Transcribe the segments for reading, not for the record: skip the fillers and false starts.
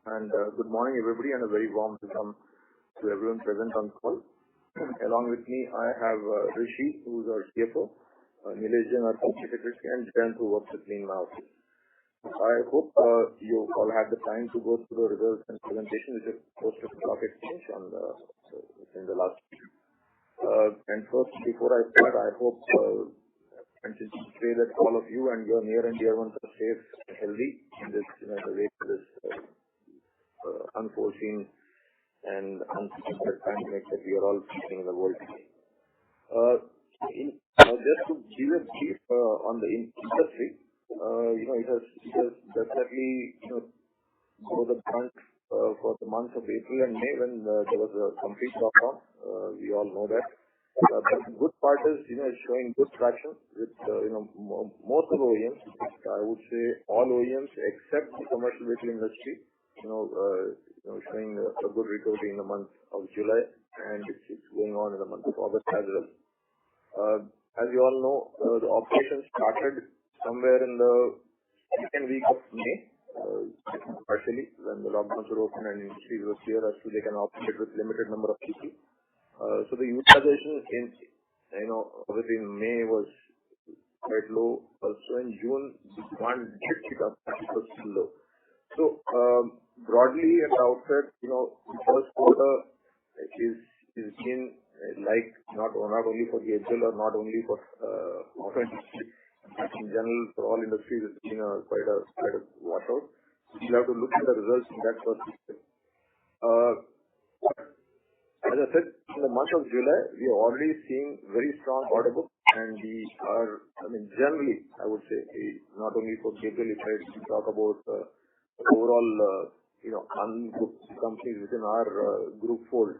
and good morning everybody, and a very warm welcome to everyone present on call. Along with me I have Rishi, who is our CFO, Nilesh, our Company Secretary, and Jen, who works with me in my office. I hope you all had the time to go through the results and presentation which is posted to the stock exchange in the last week. And first, before I start, I hope and to pray that all of you and your near and dear ones are safe and healthy in this, the way to this unforeseen and unprecedented pandemic that we are all facing in the world today. Just to give a brief on the industry, it has definitely go the brunt for the months of April and May when there was a complete lockdown. We all know that. But the good part is, it's showing good traction with, most of the OEMs. I would say all OEMs except the commercial vehicle industry, showing a good recovery in the month of July, and it's going on in the month of August as well. As you all know, the operation started somewhere in the second week of May, partially when the lockdowns were open and industries were clear as to they can operate with limited number of people. So the utilization obviously in May was quite low. Also in June, demand did pick up, but it was still low. So broadly at the outset, the first quarter is been like not only for Gabriel or not only for auto industry, but in general for all industries, it's been quite a washout. You have to look at the results in that perspective. As I said, in the month of July, we are already seeing very strong order book, and we are, generally, I would say, not only for Gabriel, if I talk about overall, ungrouped companies within our group fold,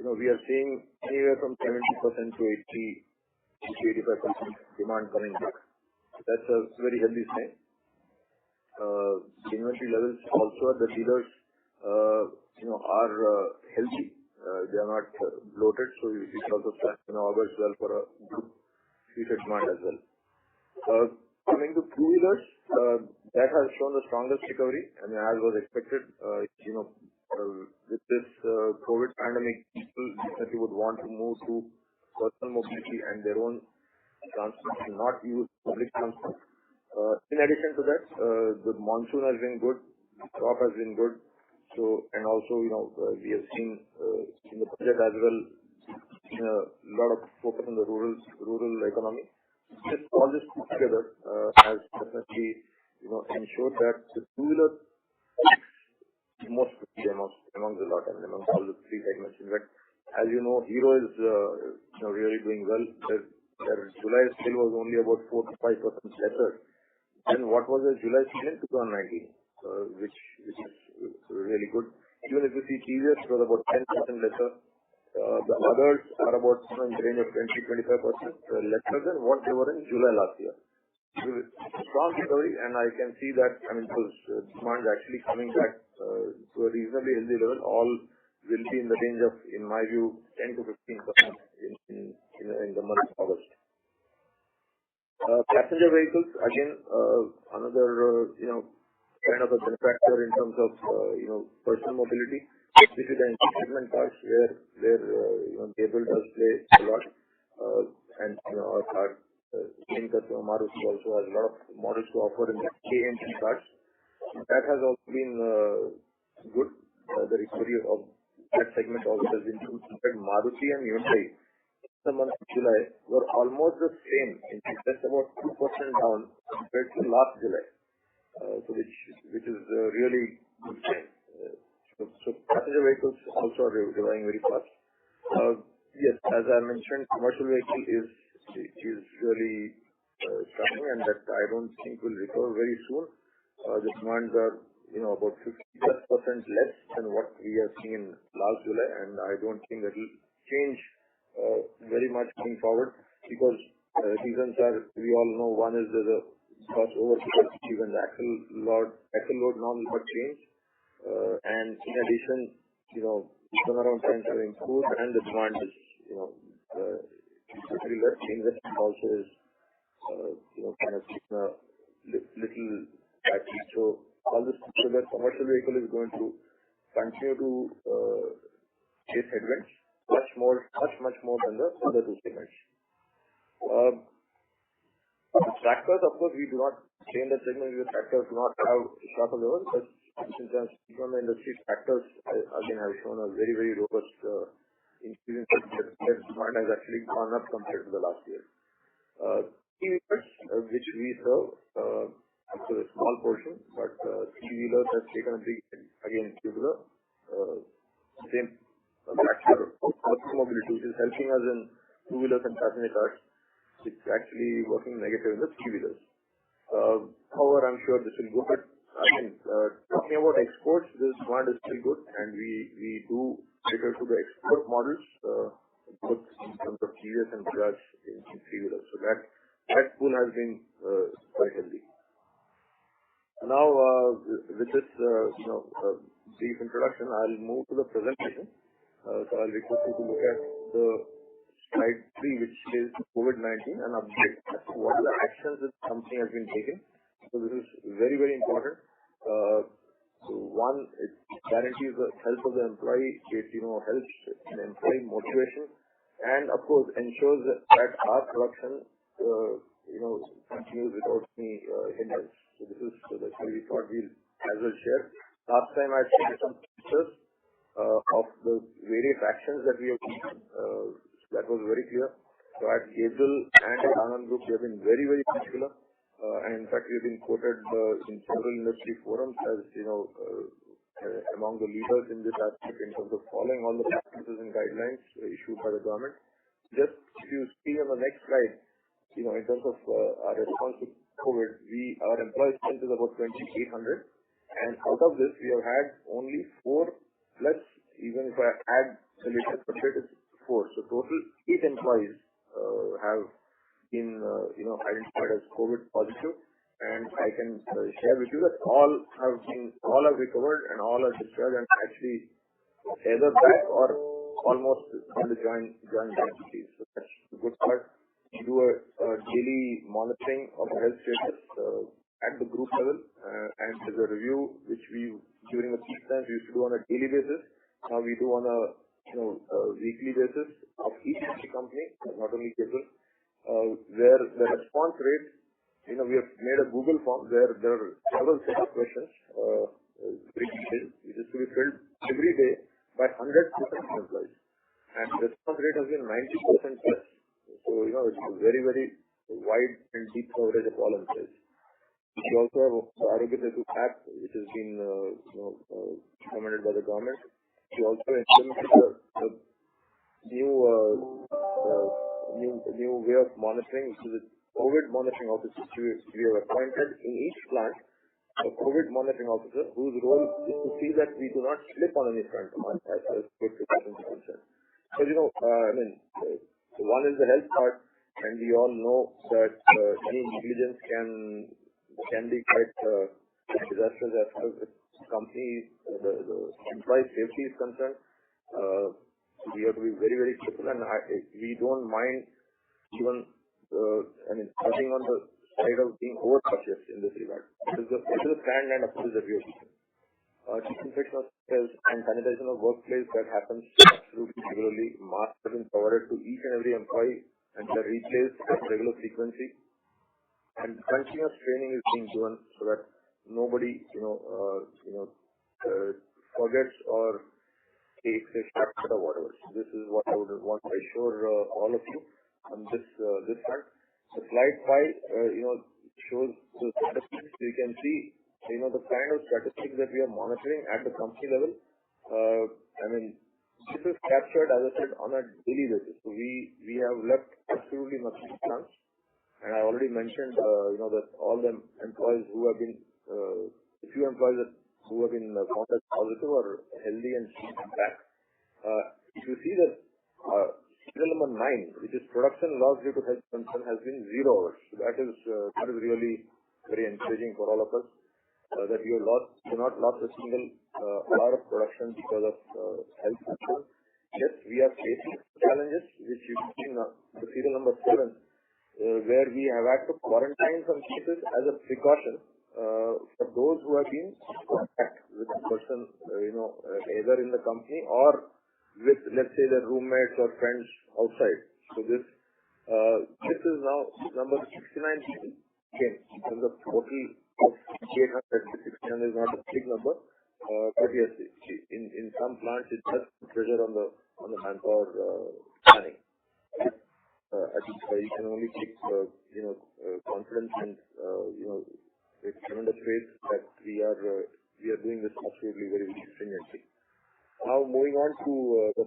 we are seeing anywhere from 70% to 80-85% demand coming back. That's a very healthy sign. The inventory levels also at the dealers, are healthy. They are not bloated, so it also augurs well for a good future demand as well. Coming to two-wheelers, that has shown the strongest recovery, as was expected. With this COVID pandemic, people definitely would want to move to personal mobility and their own transport and not use public transport. In addition to that, the monsoon has been good, the crop has been good. So, and also, we have seen in the budget as well, a lot of focus on the rural economy. All this put together has definitely, ensured that the two-wheeler is most among the lot and among all the three segments. In fact, as you know, Hero is really doing well. Their July sale was only about 4 to 5% lesser than what was the July sale in 2019. Which is really good. Even if you see TVS, it was about 10% lesser. The others are about in the range of 20-25% lesser than what they were in July last year. Strong recovery, and I can see that, because demand is actually coming back to a reasonably healthy level. All will be in the range of, in my view, 10 to 15% in the month of August. Passenger vehicles, again, another, kind of a benefactor in terms of, personal mobility. This is the segment cars where Gabriel does play a lot. And, our main customer, Maruti, also has a lot of models to offer in the KMT cars. That has also been good. The recovery of that segment also has been good. In fact, Maruti and Hyundai, the month of July, were almost the same. In fact, just about 2% down compared to last July. So which is really good sign. So passenger vehicles also are reviving very fast. Yes, as I mentioned, commercial vehicle is really struggling, and that I don't think will recover very soon. The demands are about 50+% less than what we are seeing in last July, and I don't think that will change very much going forward, because reasons are, we all know, one is the cost overcapacity when the axle load norms got changed, and in addition, turnaround times have improved and the demand is pretty less. The investment also is kind of taken a little backseat. So all this so that commercial vehicle is going to continue to face headwinds much more than the other two segments. Tractors, of course, we do not stay in that segment because tractors do not have shorter levels, but since from the industry, tractors again have shown a very, very robust increase in their demand has actually gone up compared to the last year. Three-wheelers, which we serve, after a small portion, but three-wheelers has taken a big hit again due to the same factor of mobility, which is helping us in two-wheelers and passenger cars. It's actually working negative in the three-wheelers. However, I'm sure this will go, but again, talking about exports, this demand is still good, and we do cater to the export models, both in terms of TVS and Bajaj in three-wheelers. So that pool has been quite healthy. Now, with this brief introduction, I'll move to the presentation. So I'll request you to look at the slide 3, which is COVID-19 and update. What are the actions that the company has been taking? So this is very, very important. So one, it guarantees the health of the employee. It helps in employee motivation, and of course ensures that our production continues without any hindrance. So this is that's why we thought we'll as well share. Last time I shared some pictures of the various actions that we have taken. That was very clear. So at Gabriel and at Anand Group, we have been very, very particular. And in fact, we have been quoted in several industry forums as, among the leaders in this aspect in terms of following all the practices and guidelines issued by the government. Just if you see on the next slide, in terms of our response to COVID, our employee strength is about 2,800. And out of this, we have had only 4 plus, even if I add the latest update, it's 4. So total 8 employees have been identified as COVID positive, and I can share with you that all have recovered and all are discharged and actually either back or almost going to join back duties. So that's the good part. We do a daily monitoring of the health status at the group level, and there's a review which we during the peak times we used to do on a daily basis. Now we do on a weekly basis of each company, not only Gabriel, where the response rate, we have made a Google form where there are several set of questions, which is to be filled every day by 100% employees. And the response rate has been 90% plus. So, it's a very, very wide and deep coverage of all employees. We also have the Arogya Setu app, which has been recommended by the government. We also implemented a new way of monitoring, which is a COVID monitoring officer. We have appointed in each plant a COVID monitoring officer whose role is to see that we do not slip on any front as far as COVID precautions are concerned. Because, one is the health part, and we all know that any negligence can be quite disastrous as far as the company, the employee safety is concerned. We have to be very, very careful, and we don't mind even starting on the side of being over cautious in this regard. It is the stand and approach that we have taken. Disinfection of cells and sanitization of workplace that happens absolutely regularly. Masks have been provided to each and every employee, and they are replaced at regular frequency. And continuous training is being given so that nobody, forgets or takes a shortcut or whatever. So this is what I would want to assure all of you on this front. The slide 5, shows the statistics. You can see, the kind of statistics that we are monitoring at the company level. This is captured, as I said, on a daily basis. So we have left absolutely nothing to chance. And I already mentioned, that all the employees who have been, a few employees who have been found as positive or healthy and back. If you see that serial number 9, which is production loss due to health concern, has been 0 hours. So that is really very encouraging for all of us. That we have not lost a single hour of production because of health concern. Yes, we are facing challenges, which you can see in the serial number 7, where we have had to quarantine some cases as a precaution for those who have been in contact with the person, either in the company or with, let's say, their roommates or friends outside. So this is now number 69 people. Again, in terms of total of 800, 69 is not a big number. But yes, in some plants it does put pressure on the manpower planning. I think you can only take confidence and with tremendous faith that we are doing this absolutely very, very stringently. Now moving on to the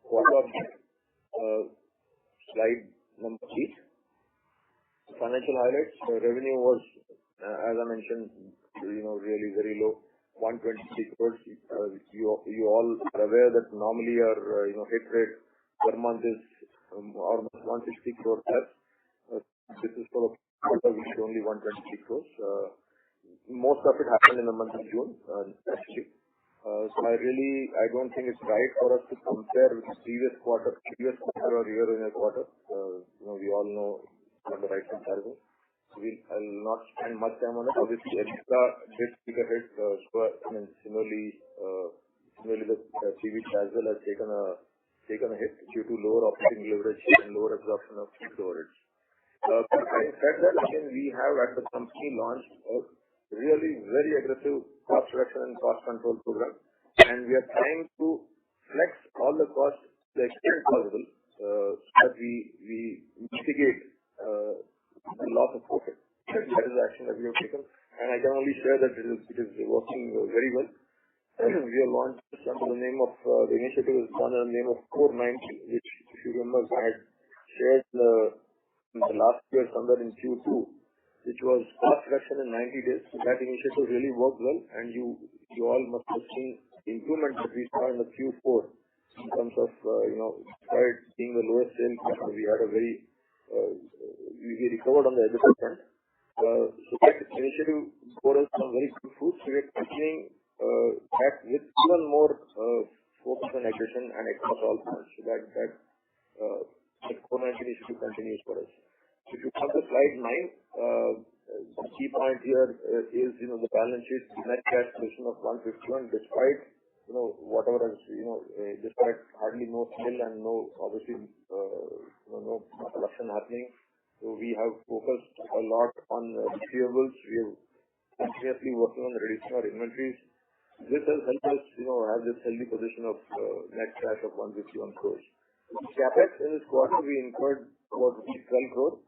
quarter update, slide number 8. Financial highlights. Revenue was, as I mentioned, really very low, 123 crores. You all are aware that normally our hit rate per month is almost 160 crores plus. This is for the quarter which is only 123 crores. Most of it happened in the month of June, actually. So I don't think it's right for us to compare with the previous quarter or year-on-year quarter. We all know not the right comparison. I'll not spend much time on it. Obviously, EBITDA did take a hit. Similarly, the PBT as well has taken a hit due to lower operating leverage and lower absorption of fixed overheads. But having said that, again, we have at the company launched a really very aggressive cost reduction and cost control program, and we are trying to flex all the costs to the extent possible so that we mitigate the loss of profit. That is the action that we have taken, and I can only share that it is working very well. We have launched under the name of the initiative is done in the name of 490, which, if you remember, I had shared in the last year somewhere in Q2, which was cost reduction in 90 days. So that initiative really worked well, and you all must have seen the improvement that we saw in the Q4 in terms of despite being the lowest sales quarter, we had a very we recovered on the EBITDA front. So that initiative bore us some very good fruits. We are continuing that with even more focus on aggression and across all plants. So that 490 initiative continues for us. If you come to slide 9, the key point here is the balance sheet net cash position of 151, despite whatever has despite hardly no sale and no obviously no production happening. So we have focused a lot on receivables. We are continuously working on reducing our inventories. This has helped us have this healthy position of net cash of 151 crores. CapEx in this quarter we incurred about 12 crores,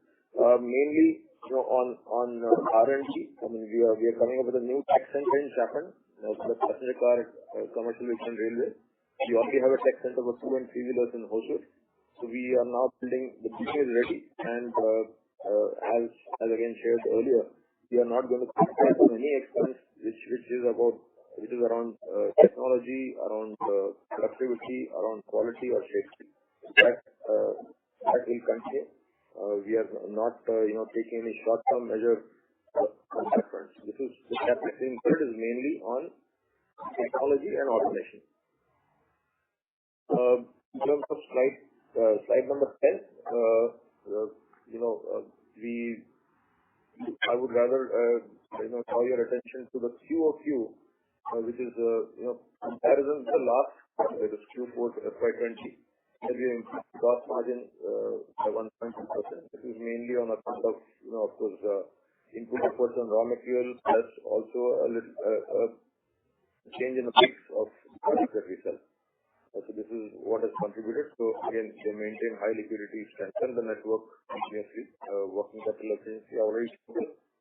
mainly on R&D. We are coming up with a new tech center in Chakan for the passenger car commercial vehicle and railway. We already have a tech center for 2 and 3 wheelers in Hosur. So we are now building, the building is ready, and as again shared earlier, we are not going to cut back on any expense which is around technology, around productivity, around quality or safety. That will continue. We are not taking any short-term measure on that front. The CapEx incurred is mainly on technology and automation. In terms of slide number 10, I would rather draw your attention to the QOQ, which is comparison to the last quarter, that is Q4 FY20. There we improved gross margin by 1.2%. This is mainly on account of of course input efforts on raw material, plus also a little change in the mix of products that we sell. So this is what has contributed. So again, they maintain high liquidity, strengthen the network continuously, working capital efficiency already.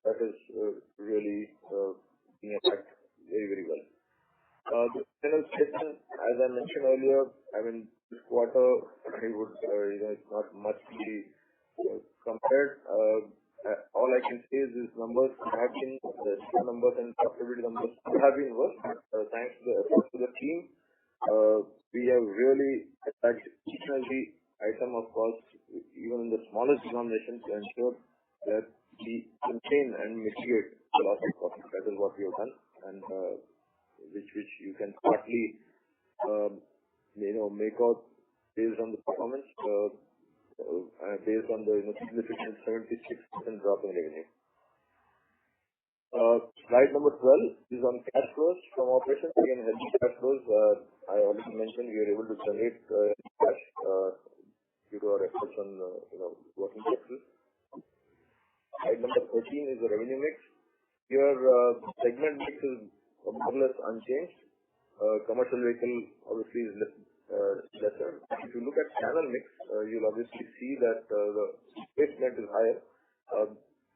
That is really being attacked very, very well. The final statement, as I mentioned earlier, this quarter I would it's not much to be compared. All I can say is these numbers have been the numbers and profitability numbers have been worse. Thanks to the efforts of the team, we have really attacked each and every item of cost, even in the smallest denomination, to ensure that we contain and mitigate the loss of profit. That is what we have done, and which you can partly make out based on the performance, based on the significant 76% drop in revenue. Slide number 12 is on cash flows from operations. Again, healthy cash flows. I already mentioned we are able to generate cash due to our efforts on working capital. Slide number 13 is the revenue mix. Here, segment mix is more or less unchanged. Commercial vehicle obviously is lesser. If you look at channel mix, you'll obviously see that the replacement is higher.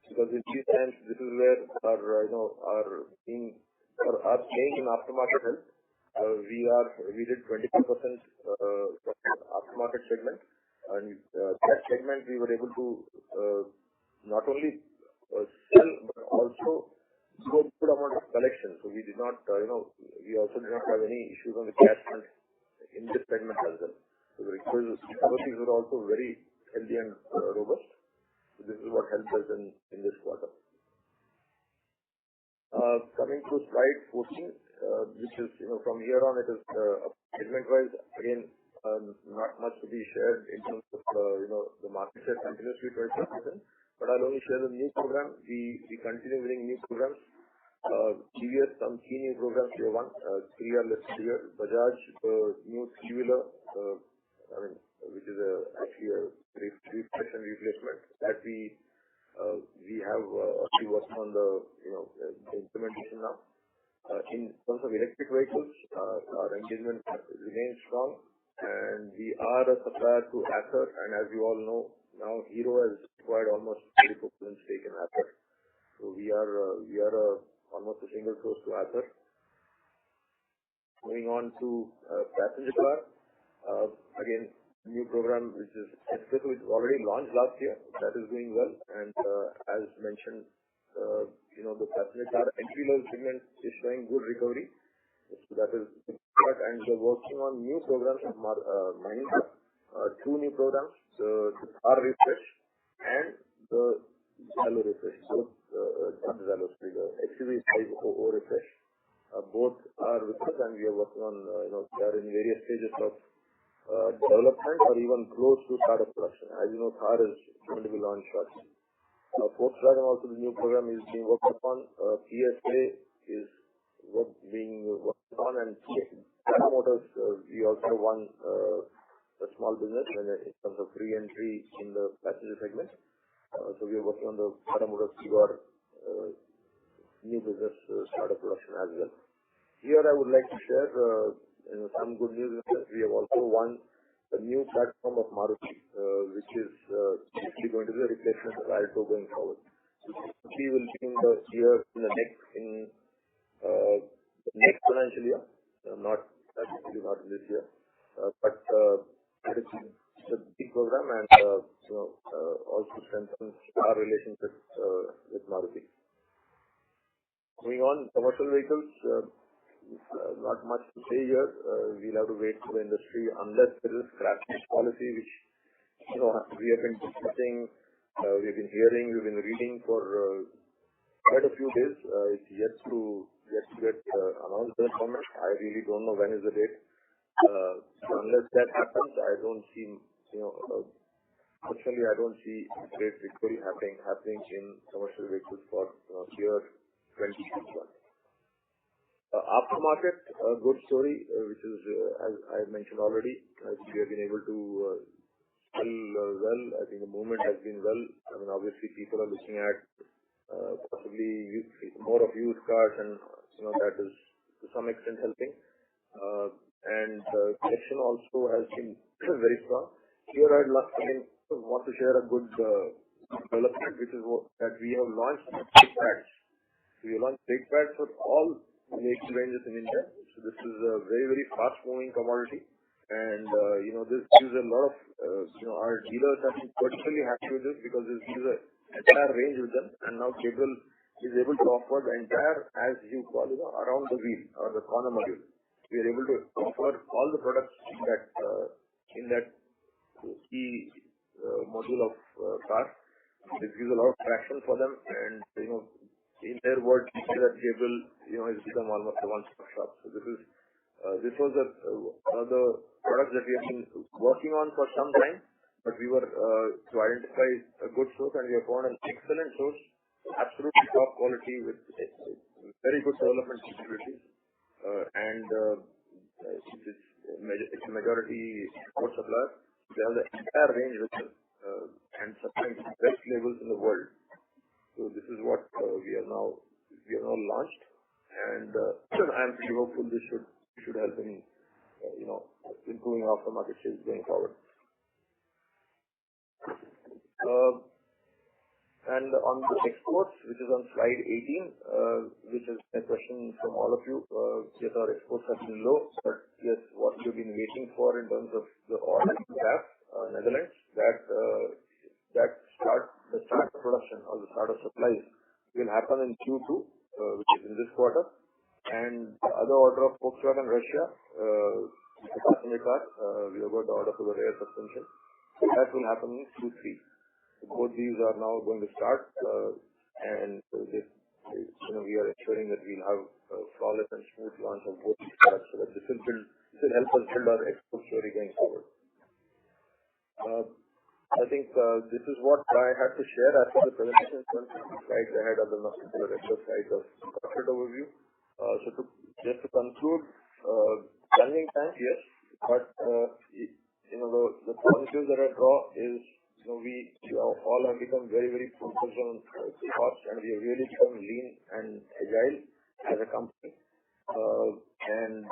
Because in these times, this is where our playing in aftermarket help. We did 25% aftermarket segment, and that segment we were able to not only sell but also do a good amount of collection. So we did not, we also did not have any issues on the cash front in this segment as well. So the recoveries were also very healthy and robust. So this is what helped us in this quarter. Coming to slide 14, which is, from here on it is segment-wise. Again, not much to be shared in terms of, the market share continues to be 25%. But I'll only share the new program. We continue winning new programs. TVS, some key new programs we have won. 3 are listed here. Bajaj, new 3-wheeler, which is actually a refresh and replacement that we have actually worked on the implementation now. In terms of electric vehicles, our engagement remains strong, and we are a supplier to Ather, and as you all know, now Hero has acquired almost 34% stake in Ather. So we are almost a single source to Ather. Moving on to passenger car, again, new program which is already launched last year. That is doing well, and as mentioned, the passenger car entry-level segment is showing good recovery. So that is good. And we are working on new programs of Mahindra, 2 new programs, the car refresh and the Zalo refresh. Both, not Zalo, the XUV500 refresh. Both are with us, and we are working on, they are in various stages of development or even close to start of production. As you know, Thar is going to be launched shortly. Volkswagen also, the new program is being worked upon. PSA is being worked on, and Tata Motors, we also won a small business in terms of re-entry in the passenger segment. So we are working on the Tata Motors Tigor new business start of production as well. Here I would like to share some good news. We have also won a new platform of Maruti, which is basically going to be a replacement of Alto going forward. We will be in the next financial year, not in this year, but it is a big program, and also strengthens our relationship with Maruti. Moving on, commercial vehicles. Not much to say here. We'll have to wait for the industry unless there is scrappage policy, which we have been discussing, we've been hearing, we've been reading for quite a few days. It's yet to get announced by the government. I really don't know when is the date. Unless that happens, I don't see, fortunately, I don't see great recovery happening in commercial vehicles for year 2021. Aftermarket, a good story, which is, as I mentioned already, we have been able to sell well. I think the movement has been well. Obviously, people are looking at possibly more of used cars, and that is to some extent helping. And collection also has been very strong. Here I want to share a good development, which is that we have launched brake pads. We launched brake pads for all vehicle ranges in India. So this is a very, very fast-moving commodity, and this gives a lot of our dealers have been particularly happy with this, because this gives an entire range with them, and now Gabriel is able to offer the entire, as you call it, around the wheel or the corner module. We are able to offer all the products in that key module of car. This gives a lot of traction for them, and in their words, we say that Gabriel, has become almost a one-stop shop. So this was one of the products that we have been working on for some time, but we were to identify a good source, and we have found an excellent source absolutely top quality with very good development capabilities, and it's a majority export supplier. They have the entire range with us, and supplying the best labels in the world. So this is what we have now launched, and I'm pretty hopeful this should help in improving aftermarket sales going forward. And on the exports, which is on slide 18, which is a question from all of you. Yes, our exports have been low, but yes, what we've been waiting for in terms of the order we have, Netherlands, the start of production or the start of supplies will happen in Q2, which is in this quarter. And the other order of Volkswagen Russia, the passenger car, we have got the order for the rear suspension. So that will happen in Q3. So both these are now going to start, and we are ensuring that we'll have a flawless and smooth launch of both these products, so that this will help us build our export story going forward. I think this is what I had to share after the presentation. Slides ahead of the regular slides of corporate overview. Just to conclude, challenging times, yes, but the positives that I draw is we all have become very, very focused on cost, and we have really become lean and agile as a company. And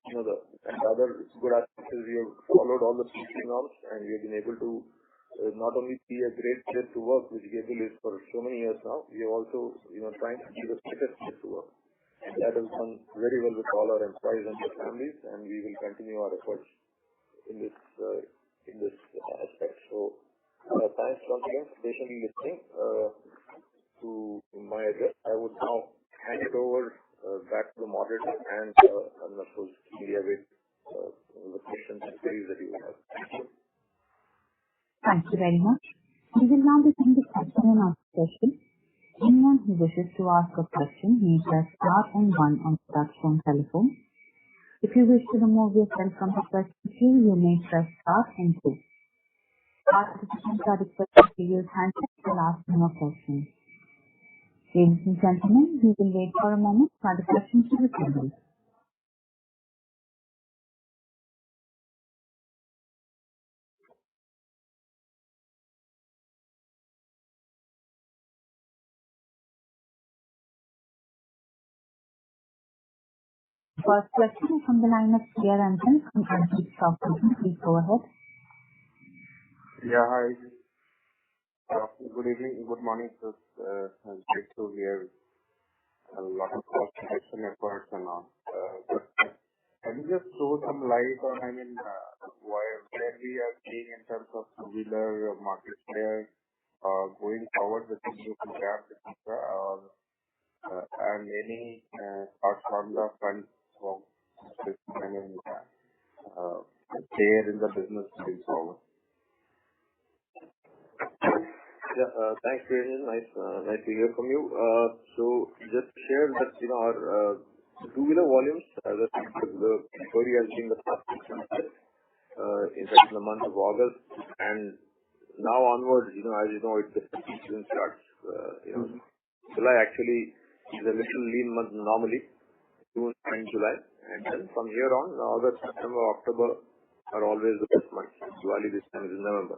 the other good aspect is we have followed all the safety norms, and we have been able to not only be a great place to work, which Gabriel is for so many years now, we are also trying to be the safest place to work. And that has done very well with all our employees and their families, and we will continue our efforts in this aspect. So thanks once again for patiently listening to my address. I would now hand it over back to the moderator, and of course media with the questions and queries that you will have. Thank you. Thank you very much. We will now begin the question and answer session. Anyone who wishes to ask a question may press star and 1 on the touchtone telephone. If you wish to remove yourself from the question queue, you may press star and 2. Participants are requested to use handsets while asking a question. Ladies and gentlemen, we will wait for a moment for the questions to be handled. First question is from the line of Pierre Anton from Antique Stock Broking. Please go ahead. Yeah, hi. Good evening, good morning. It's great to hear a lot of cost reduction efforts and all. But can you just throw some light on, where we are seeing in terms of two-wheeler market share going forward with the new programs, etc., and any thoughts on the front of share in the business going forward? Yeah, thanks, Gabriel. Nice to hear from you. So just to share that our two-wheeler volumes, as I said, the story has been the past 6 months, in fact in the month of August, and now onwards, as you know, the season starts. July actually is a little lean month normally, June and July, and then from here on, August, September, October are always the best months. Diwali this time is in November.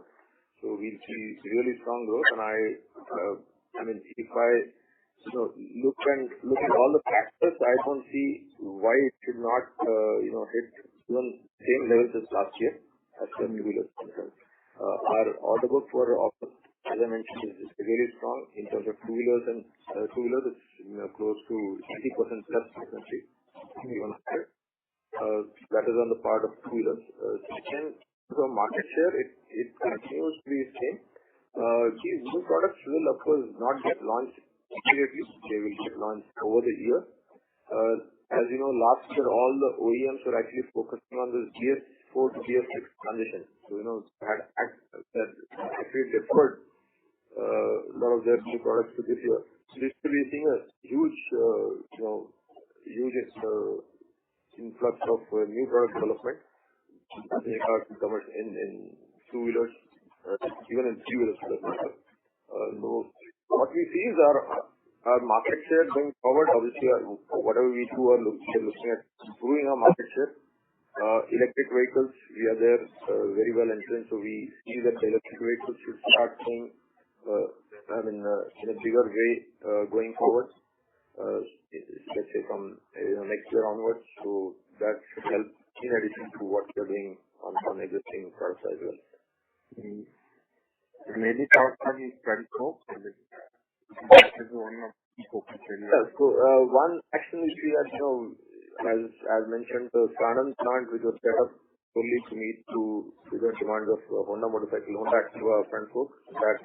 So we'll see really strong growth, and if I look at all the factors, I don't see why it should not hit even same levels as last year as far as two-wheelers concerned. Our order book for August, as I mentioned, is really strong in terms of two-wheelers, and two-wheelers is close to 80% plus frequency, even higher. That is on the part of two-wheelers. Second, so market share, it continues to be the same. These new products will, of course, not get launched immediately. They will get launched over the year. As you know, last year all the OEMs were actually focusing on this BS4 to BS6 transition. So, had actually deferred a lot of their new products to this year. So this will be seeing a huge influx of new product development in two-wheelers, even in three-wheelers for that matter. what we see is our market share going forward. Obviously, whatever we do, we are looking at improving our market share. Electric vehicles, we are there very well entrenched, so we see that the electric vehicles should start seeing in a bigger way going forward. Let's say from next year onwards, so that should help in addition to what we are doing on existing products as well. Maybe thoughts on front scope, that is one of the focus areas. So one action which we had, as mentioned, the Sanand plant, which was set up solely to meet the demands of Honda motorcycle, Honda Activa front fork, that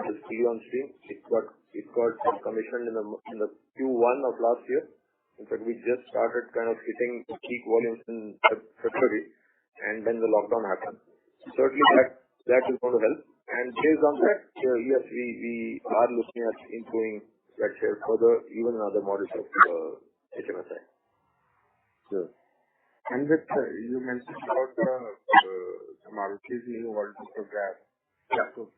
is fully on stream. It got commissioned in the Q1 of last year. In fact, we just started kind of hitting peak volumes in February, and then the lockdown happened. Certainly that is going to help. And based on that, yes, we are looking at improving that share further, even in other models of HMSI. Sure. And with you mentioned about the Maruti's new order program. Yeah. So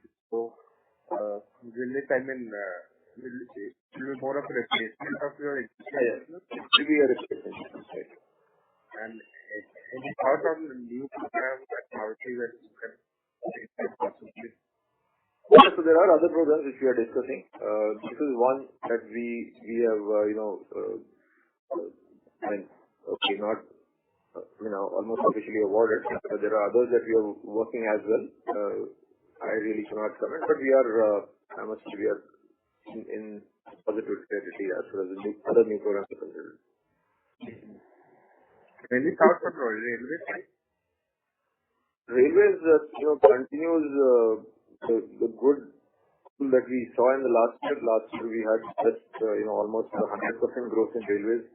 will it, will it be more of a replacement of your existing business? It will be a replacement, right. And any thought on the new program that Maruti that you can take possibly? Yeah, so there are other programs which we are discussing. This is one that we have, almost officially awarded. There are others that we are working as well. I really cannot comment, but we are, I must say, we are in positive territory as far as the other new programs are concerned. Any thoughts on railway side? Railways, continues the good that we saw in the last year. Last year we had just, almost 100% growth in railways,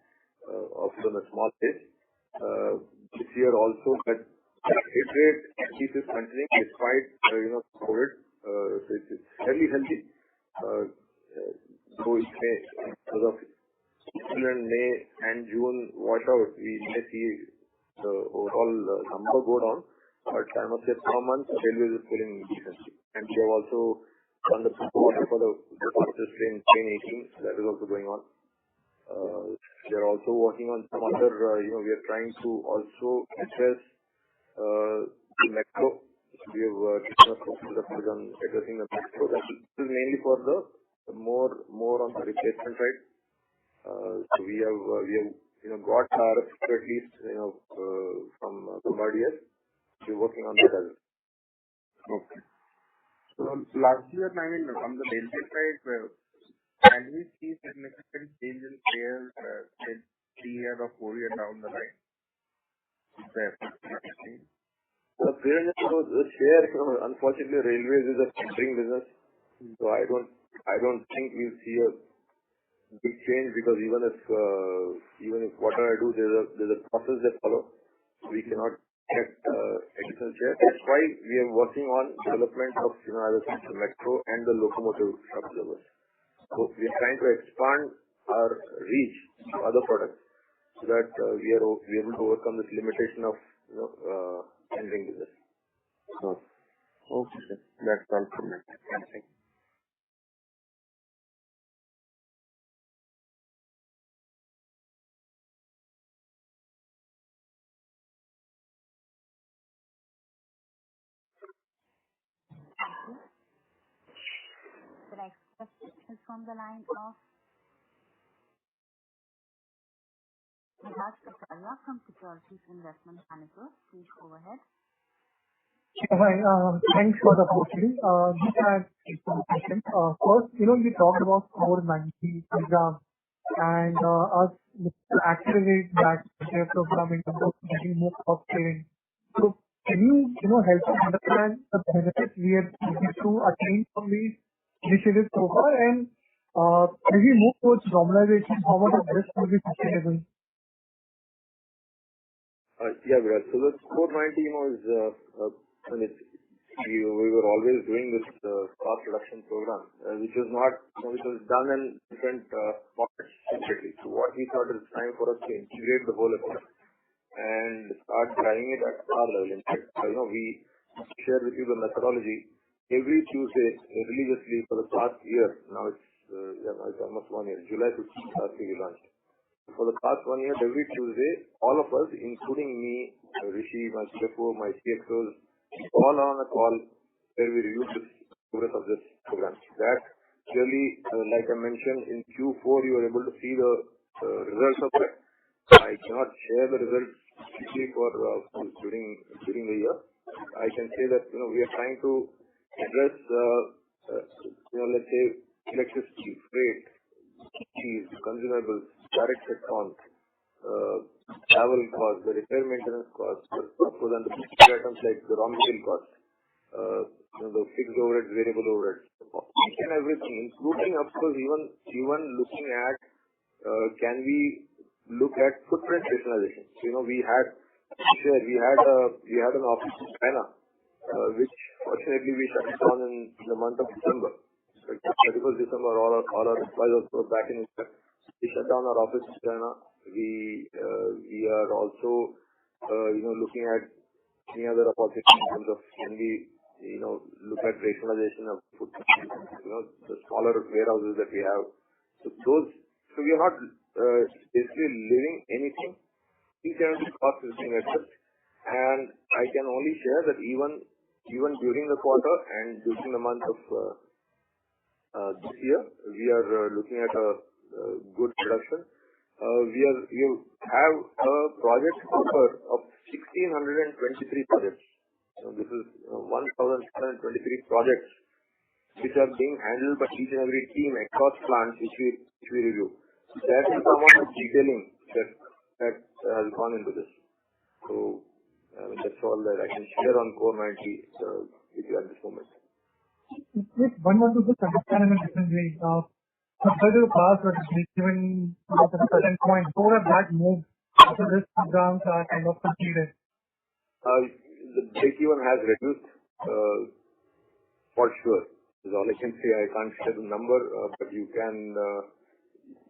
also on a small base. This year also, but hit rate at least is continuing despite, COVID. So it's fairly healthy. So it may, because of April and May and June washout, we may see the overall number go down. But I must say, per month, railways is pulling decently. And we have also done the order for the fastest train 18. That is also going on. We are also working on some other, we are trying to also address the metro. We have taken a focus on addressing the metro. That is mainly for the more on the replacement side. So we have got our at least, from Bombardier. We're working on that as well. Okay. So last year, on the railway side, can we see significant change in shares 3 years or 4 years down the line? The share, unfortunately, railways is a tendering business. So I don't think we'll see a big change, because even if whatever I do, there's a process they follow. We cannot get additional share. That's why we are working on development of, as I said, the metro and the locomotive shop observers. So we are trying to expand our reach to other products so that we are able to overcome this limitation of tendering business. Okay, sir. That's all from me. Thank you. The next question is from the line of Raj Kapadia from Securities Investment Managers. Please go ahead. Hi, thanks for the opportunity. Just had some questions. First, you talked about 490 program and us accelerate that program in terms of getting more cost saving. So can you, help us understand the benefits we are able to attain from these initiatives so far, and as we move towards normalization, how much of this will be sustainable? Yeah, Virat. So the 490, is, we were always doing this cost reduction program, which was done in different pockets separately. So what we thought is time for us to integrate the whole effort and start driving it at our level. In fact, we shared with you the methodology. every Tuesday religiously for the past year. Now it's almost 1 year. July 15th last year we launched. For the past 1 year, every Tuesday, all of us, including me, Rishi, my CFO, my CXOs, all are on a call where we review the progress of this program. That clearly, like I mentioned, in Q4 you were able to see the results of that. I cannot share the results specifically for during the year. I can say that we are trying to address let's say electricity, freight, fees, consumables, direct headcount, travel costs, the repair maintenance costs, of course, and the big items like the raw material costs, the fixed overheads, variable overheads, each and everything, including of course even looking at can we look at footprint rationalization. We had an office in China, which fortunately we shut it down in the month of December. 31st December, all our employees were back in India. We shut down our office in China. We are also looking at any other opportunity in terms of can we look at rationalization of footprint, the smaller warehouses that we have. So we are not basically leaving anything. Each and every cost is being addressed, and I can only share that even during the quarter and during the month of this year, we are looking at a good production. We have a project number of 1,623 projects. This is 1,623 projects which are being handled by each and every team across plants which we review. That is the amount of detailing that has gone into this. So that's all that I can share on Core 90 with you at this moment. If one wants to just understand in a different way, compared to the past, what is given at a certain point, how have that moved after this programs are kind of completed? The break-even has reduced for sure. Is all I can say. I can't share the number, but you can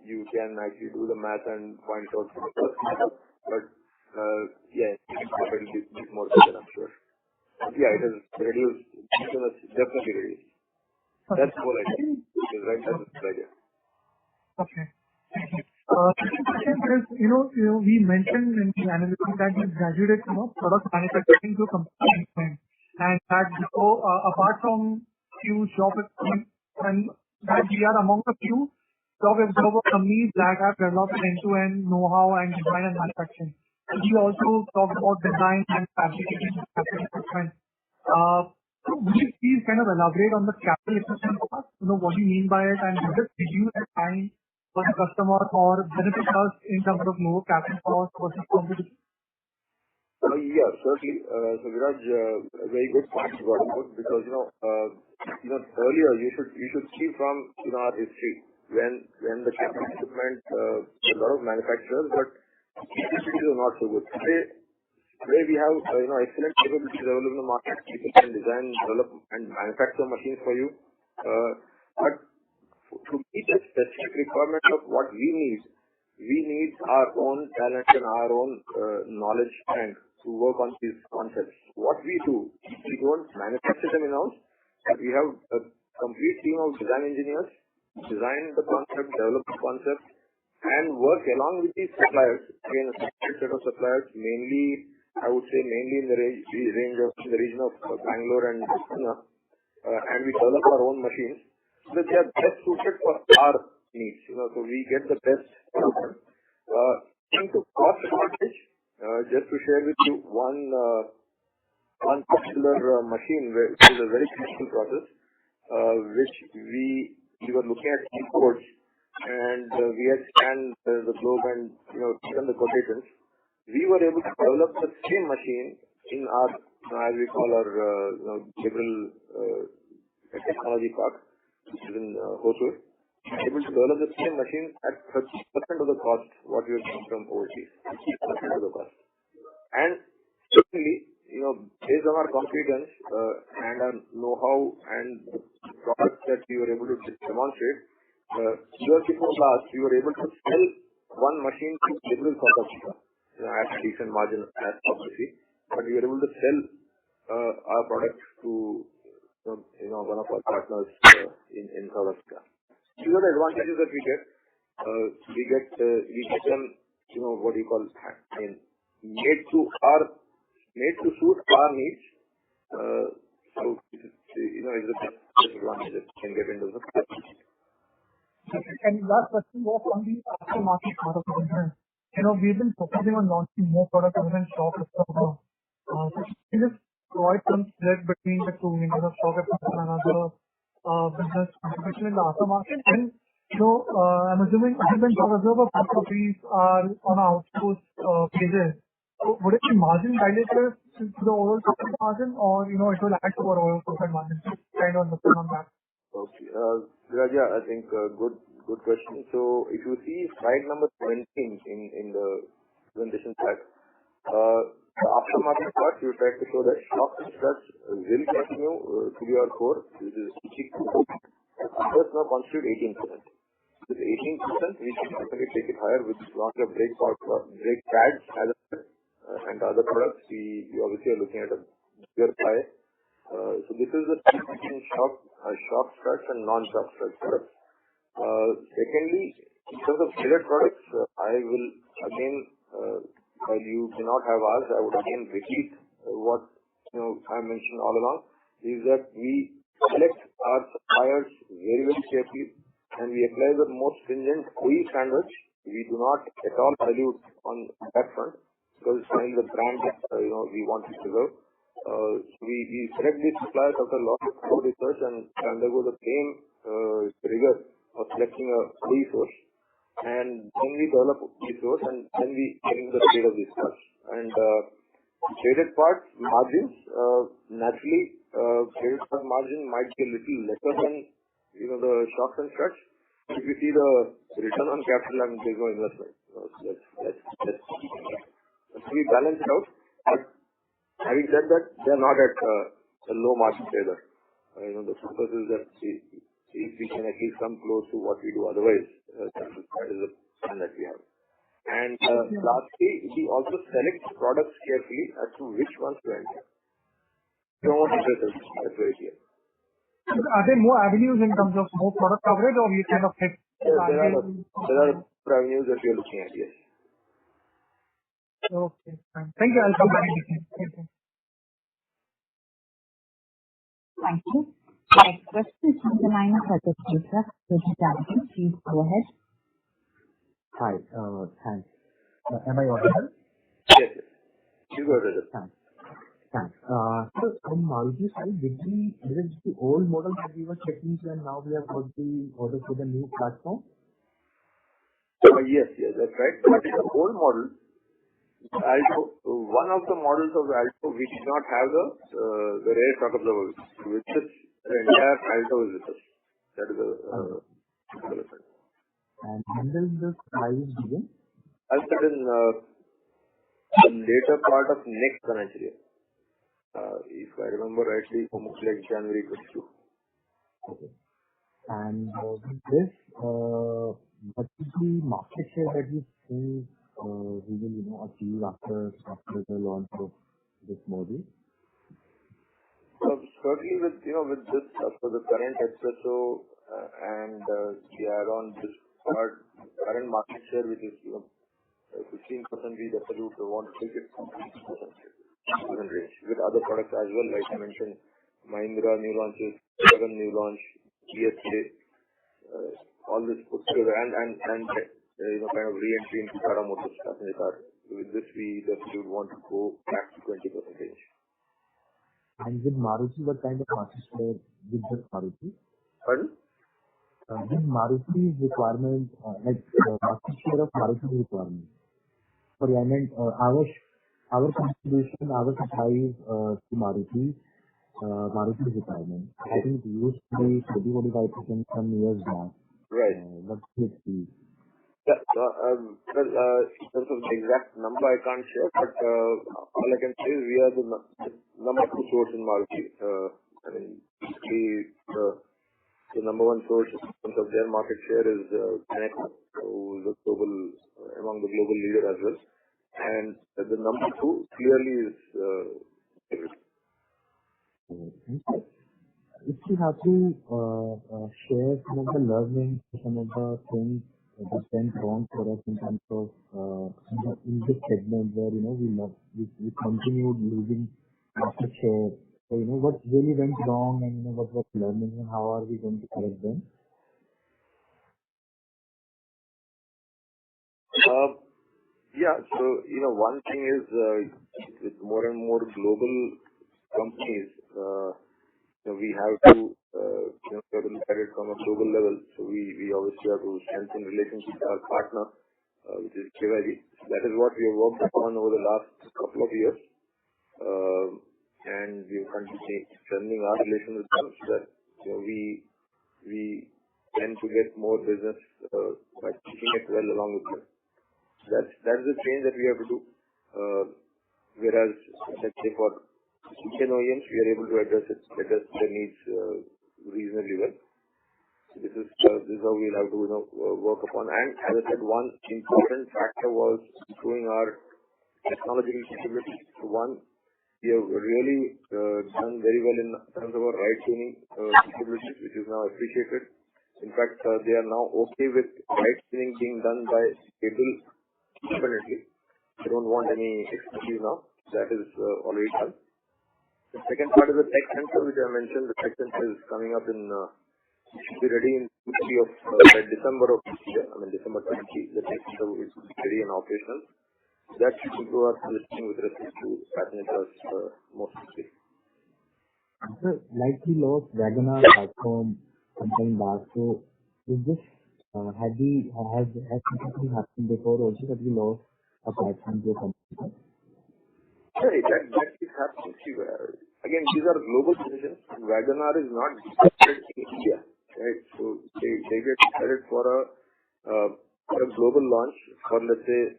actually do the math and find it out for the first quarter. But yeah, it will be a bit more better, I'm sure. But yeah, it has reduced. It has definitely reduced. Okay. That's all I can. Right, that's the idea. Okay. Thank you. Second question is, we mentioned in the analysis that you graduated from product manufacturing to component, and that before, apart from few shop and that we are among the few job absorber companies that have developed end-to-end know-how and design and manufacturing. We also talked about design and fabricating capital equipment. Would you please kind of elaborate on the capital equipment part? What do you mean by it, and does it reduce the time for the customer or benefit us in terms of lower capital cost versus competition? Yeah, certainly. So Viraj, a very good point you brought about, because earlier you should see from our history when the capital equipment, a lot of manufacturers, but capabilities are not so good. Today we have excellent capabilities available in the market. People can design, develop, and manufacture machines for you. But to meet the specific requirement of what we need our own talent and our own knowledge and to work on these concepts. What we do, we don't manufacture them in-house, but we have a complete team of design engineers, design the concept, develop the concept, and work along with these suppliers. Again, a set of suppliers, mainly in the region of Bangalore and Pune, and we develop our own machines so that they are best suited for our needs. So we get the best from them. Into cost advantage, just to share with you one particular machine which is a very critical process, which we were looking at imports, and we had scanned the globe and taken the quotations. We were able to develop the same machine in our, as we call our Gabriel technology park, which is in Hosur. We were able to develop the same machine at 30% of the cost what we were getting from overseas. 30% of the cost. And certainly, based on our competence and our know-how and the products that we were able to demonstrate, years before last, we were able to sell one machine to Gabriel South Africa at a decent margin, as obviously, but we were able to sell our products to one of our partners in South Africa. These are the advantages that we get. We get them, what do you call, made to suit our needs. So, it's the best advantage that we can get into the capacity. And last question was on the aftermarket part of the business. We've been focusing on launching more products other than shock absorber. So can you just provide some split between the two, the shock absorber and other business contribution in the aftermarket? And I'm assuming other than shock absorber, both of these are on an outsourced basis. So would it be margin dilutive to the overall profit margin, or it will add to our overall profit margin? Just kind of understand on that. Okay. Raja, I think good question. So if you see slide number 20 in the presentation slide, the aftermarket part, you try to show that shock and struts will continue to be our core, which is 62%. Others now constitute 18%. With 18%, we can definitely take it higher with launch of brake pads and other products. We obviously are looking at a bigger pie. So this is the split between shock struts and non-shock struts products. Secondly, in terms of tailored products, I will again, while you cannot have ours, I would again repeat what I mentioned all along, is that we select our suppliers very, very carefully, and we apply the most stringent OE standards. We do not at all dilute on that front, because it's finally the brand that we want to preserve. We select these suppliers after a lot of research and undergo the same rigor of selecting a OE source. And then we develop the source, and then we get into the trade of these parts. And traded parts margins, naturally, traded part margin might be a little lesser than the shocks and struts. If you see the return on capital, and there's no investment. Let's we balance it out. But having said that, they are not at a low margin either. The focus is that if we can at least come close to what we do otherwise, that is the plan that we have. And lastly, we also select products carefully as to which ones to enter. We don't want to just that's very clear. Are there more avenues in terms of more product coverage, or you kind of hit? There are avenues that we are looking at, yes. Okay, fine. Thank you. I'll come back again. Thank you. Thank you. Next question is from the line of Rajat. Please go ahead. Hi, thanks. Am I audible? Yes. You go ahead, Rajat. Thanks. So on Maruti side, is it the old model that we were checking, and now we have got the order for the new platform? Yes, that's right. But in the old model, Alto, one of the models of Alto, we did not have the rear shock absorber, which is the entire Alto is with us. That is a development. And when does this price begin? I'll start in the later part of next financial year. If I remember rightly, almost like January 22. Okay. And with this, what is the market share that you think we will achieve after the launch of this model? Certainly with this, for the current Espresso and the add-on, this current market share, which is 15%, we definitely would want to take it to 20% range with other products as well. Like I mentioned, Mahindra new launches, 7 new launch, GSA, all this put together, and kind of re-entry into Tata Motors passenger car. With this, we definitely would want to go back to 20% range. And with Maruti, what kind of market share with this Maruti? Pardon? With Maruti's requirement, market share of Maruti's requirement. Sorry, I meant our contribution, our supplies to Maruti's requirement. I think it used to be 30-45% some years back. Right. What should it be? Yeah. In terms of the exact number, I can't share, but all I can say is we are the number 2 source in Maruti. The number 1 source in terms of their market share is Tenneco, who is among the global leader as well. And the number 2 clearly is if you have to share some of the learnings, some of the things that went wrong for us in terms of in this segment where we continued losing market share. So what really went wrong, and what was learning, and how are we going to correct them? Yeah. So one thing is with more and more global companies, we have to look at it from a global level. So we obviously have to strengthen relationship with our partner, which is KYB. That is what we have worked upon over the last couple of years, and we will continue strengthening our relation with them so that we tend to get more business by teaching it well along with them. That's the change that we have to do. Whereas, let's say for Indian OEMs, we are able to address their needs reasonably well. So this is how we'll have to work upon. And as I said, one important factor was improving our technological capability. So one, we have really done very well in terms of our ride tuning capabilities, which is now appreciated. In fact, they are now okay with ride tuning being done by Gabriel independently. They don't want any expertise now. That is already done. The second part is the tech center, which I mentioned. The tech center is coming up it should be ready in Q3 by December of this year. December 20. The tech center will be ready and operational. That should improve our positioning with respect to passengers mostly. Like we lost WagonR platform sometime back. So is this has something happened before also that we lost a platform to a company? Right, that keeps happening. Again, these are global decisions. WagonR is not decided in India, right? So they get decided for a global launch for, let's say,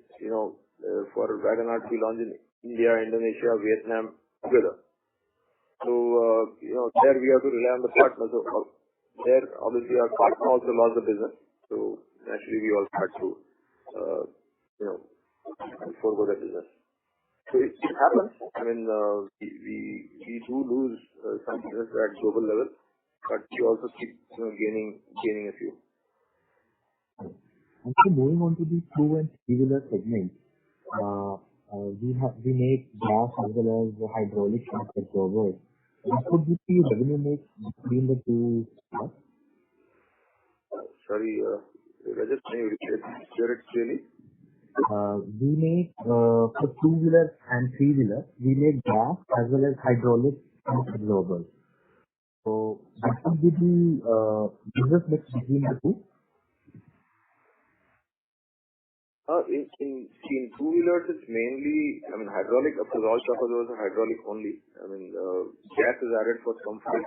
for WagonR to be launched in India, Indonesia, Vietnam together. So there we have to rely on the partner. So there obviously our partner also lost the business. So naturally we also had to forego that business. So it happens. We do lose some business at global level, but we also keep gaining a few. And so moving on to the 2 and 3-wheeler segment, we make gas as well as hydraulic shock absorbers. What could be the revenue mix between the two parts? Sorry, Rajat, can you repeat it clearly? We make for 2-wheeler and 3-wheeler, we make gas as well as hydraulic shock absorbers. So what could be the business mix between the two? In 2-wheelers, it's mainly, hydraulic, of course, all shock absorbers are hydraulic only. Gas is added for comfort.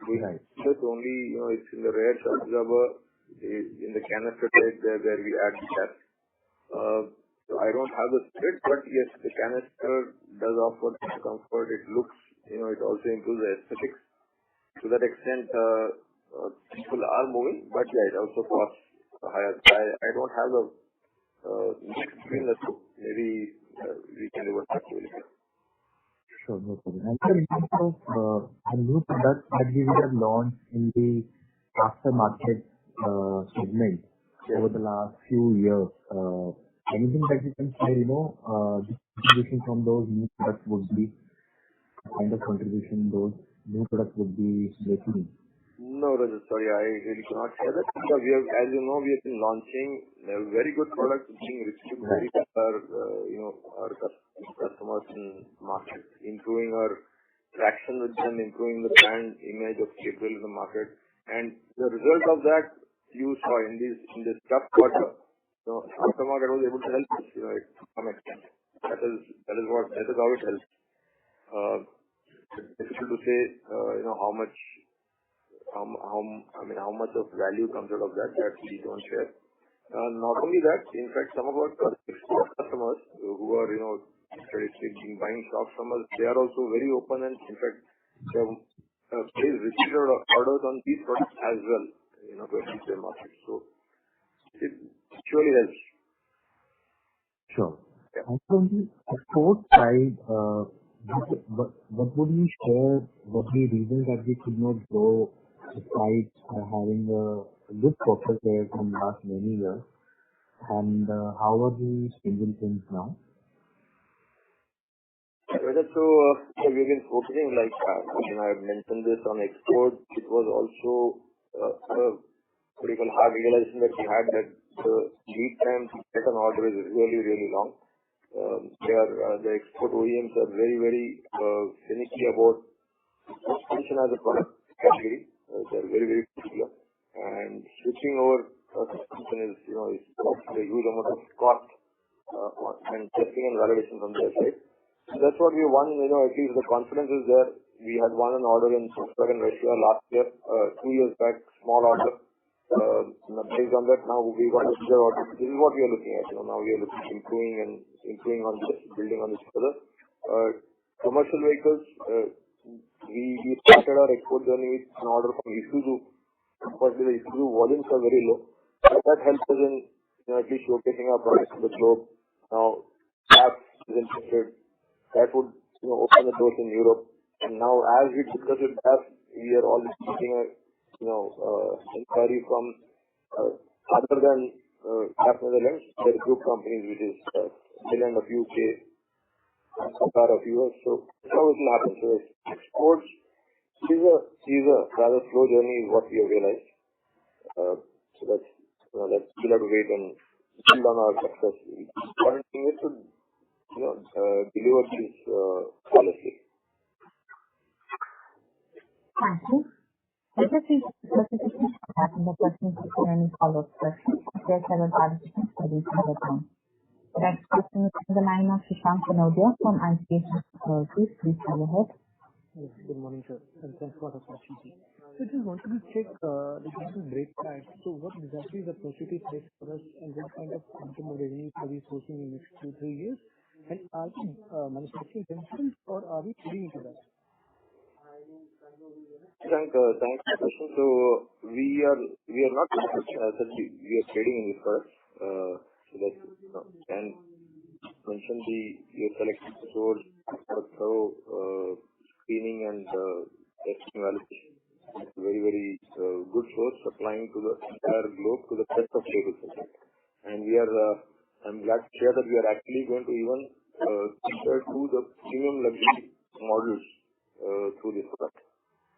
Right. It's only, it's in the rear shock absorber, in the canister type there where we add gas. So I don't have the split, but yes, the canister does offer comfort. It looks, it also improves the aesthetics. To that extent, people are moving, but yeah, it also costs higher. I don't have the mix between the two. Maybe we can revert back to it. Sure, no problem. And in terms of a new product that we have launched in the aftermarket segment over the last few years, anything that you can share, the contribution from those new products would be, the kind of contribution those new products would be making? No, Rajat, sorry, I really cannot share that. Because we have, as you know, we have been launching very good products being received very well our customers in market, improving our traction with them, improving the brand image of Gabriel in the market. And the result of that you saw in this tough quarter. Aftermarket was able to help us, to some extent. That is how it helps. It's difficult to say, how much of value comes out of that we don't share. Not only that, in fact, some of our export customers who are, traditionally buying shocks from us, they are also very open, and in fact, they have received orders on these products as well, to increase their market. So it surely helps. Sure. Yeah. And from the export side, But would you share what the reasons that we could not grow despite having a good focus there from last many years? And how are we changing things now? We've been focusing like I have mentioned this on export. It was also a critical hard realization that we had that the lead time to get an order is really, really long. The export OEMs are very, very finicky about suspension as a product category. They're very, very particular. And switching over suspension is a huge amount of cost and testing and validation from their side. So that's what we won. At least the confidence is there. We had won an order in Volkswagen Russia last year, 2 years back, small order. Based on that, now we got a bigger order. This is what we are looking at. Now we are looking at improving on this, building on this further. Commercial vehicles, we started our export journey with an order from Isuzu. Unfortunately, the Isuzu volumes are very low. But that helps us in at least showcasing our products to the globe. Now, DAF is interested. That would open the doors in Europe. And now, as we discuss with DAF, we are already getting a inquiry from other than DAF Netherlands. There are group companies which is Netherlands of UK, Concall of US. So that's how it will happen. So exports is a rather slow journey is what we have realized. So that's we'll have to wait and build on our success. The important thing is to deliver this flawlessly. Thank you. Let us see participants having the questions for any follow-up questions. There are several participants ready for the time. The next question is from the line of Shashank Kanodia from ICICI Securities. Please go ahead. Yes, good morning, sir, and thanks for the opportunity. So just wanted to check the brake pads. So what exactly is the opportunity size for us, and what kind of quantum of revenue are we sourcing in the next 2-3 years? And are we manufacturing themselves, or are we feeding into that? Thanks for the question. So we are not manufacturing, we are trading in this product. So that's and mention we are selected to source thorough screening and testing validation. It's a very, very good source supplying to the entire globe to the best of cables. And we are, I'm glad to share that we are actually going to even cater to the premium luxury models through this product.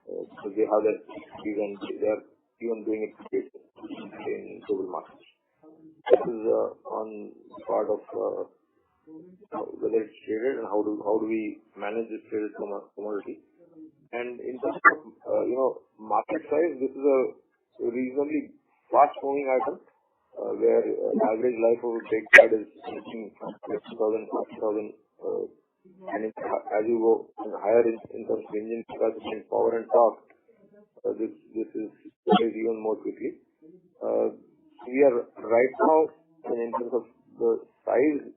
So they have that and they are even doing it in global markets. This is on the part of whether it's traded and how do we manage this traded commodity. And in terms of market size, this is a reasonably fast moving item where average life of a brake pad is 50,000, 40,000 and as you go higher in terms of engine capacity and power and torque, this is even more quickly. We are right now in terms of the size,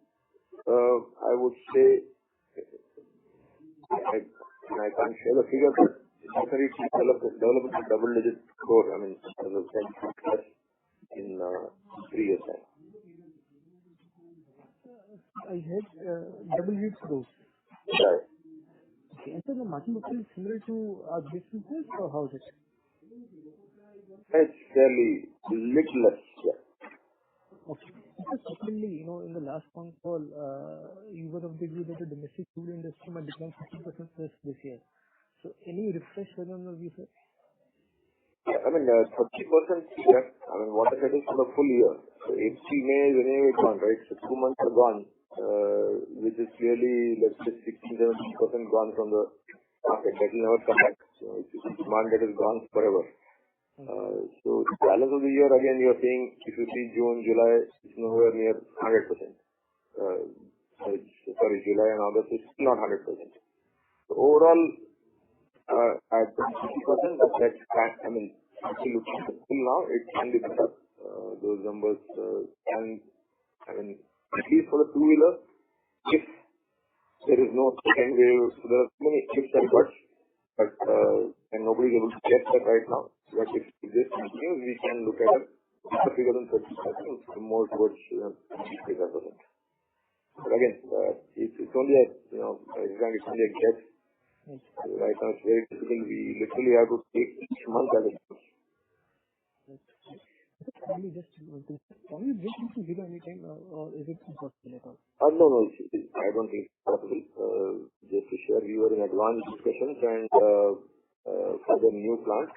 I would say I can't share the figure, but definitely develop a double-digit growth. I mean, as a 10% in 3 years' time. I had double-digit growth. Right. Okay, and so the margin profile is similar to our businesses, or how is it? It's fairly little less. Yeah. Okay. Because secondly, in the last phone call, you were of the view that the domestic food industry might decline 50% plus this year. So any refresh whether on the view, sir? Yeah, I mean, 30%, yeah. I mean, what I said is for the full year. So April, May is anyway gone, right? So 2 months are gone, which is clearly, let's say, 16-17% gone from the market. That will never come back. So it's a demand that is gone forever. So the balance of the year, again, you're saying, if you see June, July, it's nowhere near 100%. July and August, it's still not 100%. So overall, at 50%, but that can't, I mean, actually looking at the full now, it can be better. Those numbers can, I mean, at least for the two-wheeler, if there is no second wave, so there are too many ifs and buts, but and nobody is able to get that right now. But if this continues, we can look at a figure than 30%, more towards 50%. But again, it's only a, it's only a guess. Right now it's very difficult. We literally have to take each month as a guess. Can you just give any time or is it impossible at all? No, I don't think it's possible. Just to share, we were in advanced discussions and for the new plant,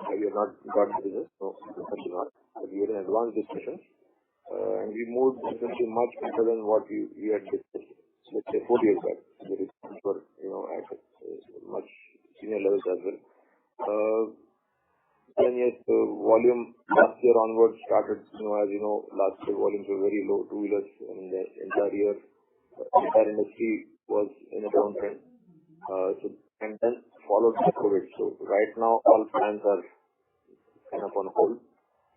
we have not got the business, no, definitely not. But we were in advanced discussions and we moved definitely much better than what we had discussed, let's say 4 years back. The discussions were, at much senior levels as well. Then yes, the volume last year onwards started, as you know, last year volumes were very low, two-wheelers, and the entire year, entire industry was in a downtrend. And then followed by COVID. So right now all plans are kind of on hold.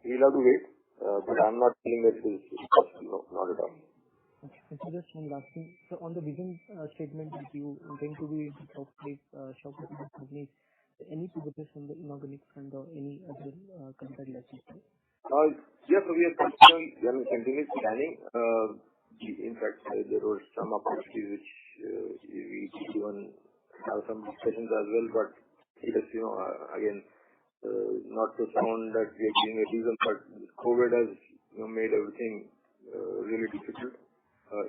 We'll have to wait, but I'm not saying that it is impossible, no, not at all. Okay. So just one last thing. So on the vision statement that you intend to be in top 5 shop companies, any progress on the inorganic front or any other contact license? Yes, so we are continuing planning. In fact, there were some opportunities which we even have some discussions as well, but it is, again, not to sound that we are giving a reason, but COVID has made everything really difficult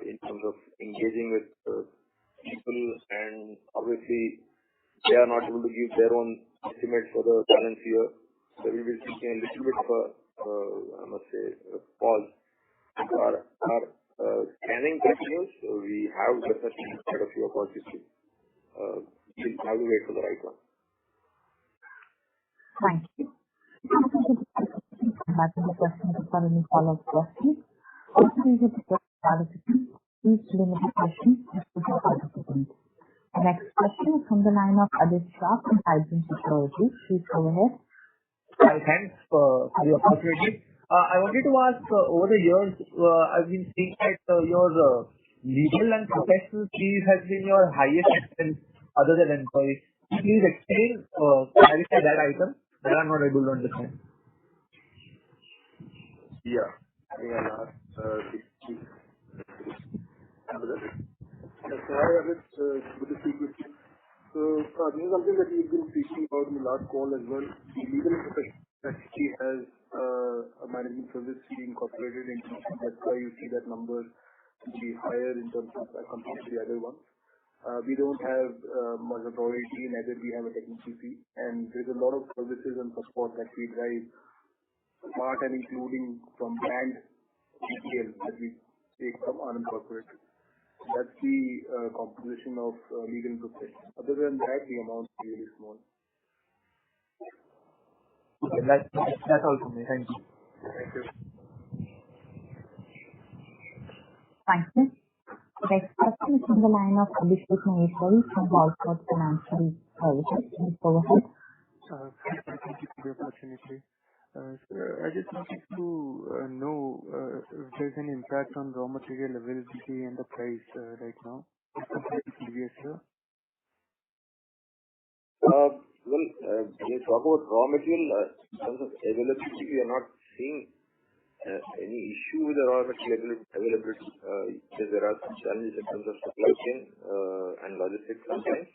in terms of engaging with people, and obviously they are not able to give their own estimates for the balance year. So we will be taking a little bit of I must say, a pause. Our scanning continues. So we have definitely quite a few opportunities. We'll have to wait for the right one. Thank you. Back to the question for any follow-up questions. Also, we have the participants. Please limit the questions to the participants. The next question is from the line of Adit Shah from Hydrogen Securities. Please go ahead. Hi, thanks for the opportunity. I wanted to ask, over the years, I've been seeing that your legal and professional fees has been your highest expense other than employees. Please explain, clarify that item that I'm not able to understand. Yeah. I think I'll ask Hi, Amit. Good to speak with you. So, this is something that we've been speaking about in the last call as well. The legal and professional actually has a management service fee incorporated into it. That's why you see that number to be higher in terms of compared to the other ones. We don't have much authority, neither we have a technical fee, and there's a lot of services and support that we drive, apart and including from brand retail that we take from unincorporated. That's the composition of legal and professional. Other than that, the amount is really small. Okay, that's all from me. Thank you. Thank you. Thank you. The next question is from the line of Abhishek Maheshwari from Wallford Financial Services. Please go ahead. Thank you for the opportunity. I just wanted to know if there's any impact on raw material availability and the price right now as compared to previous year. When you talk about raw material, in terms of availability, we are not seeing any issue with the raw material availability. Yes, there are some challenges in terms of supply chain and logistics sometimes.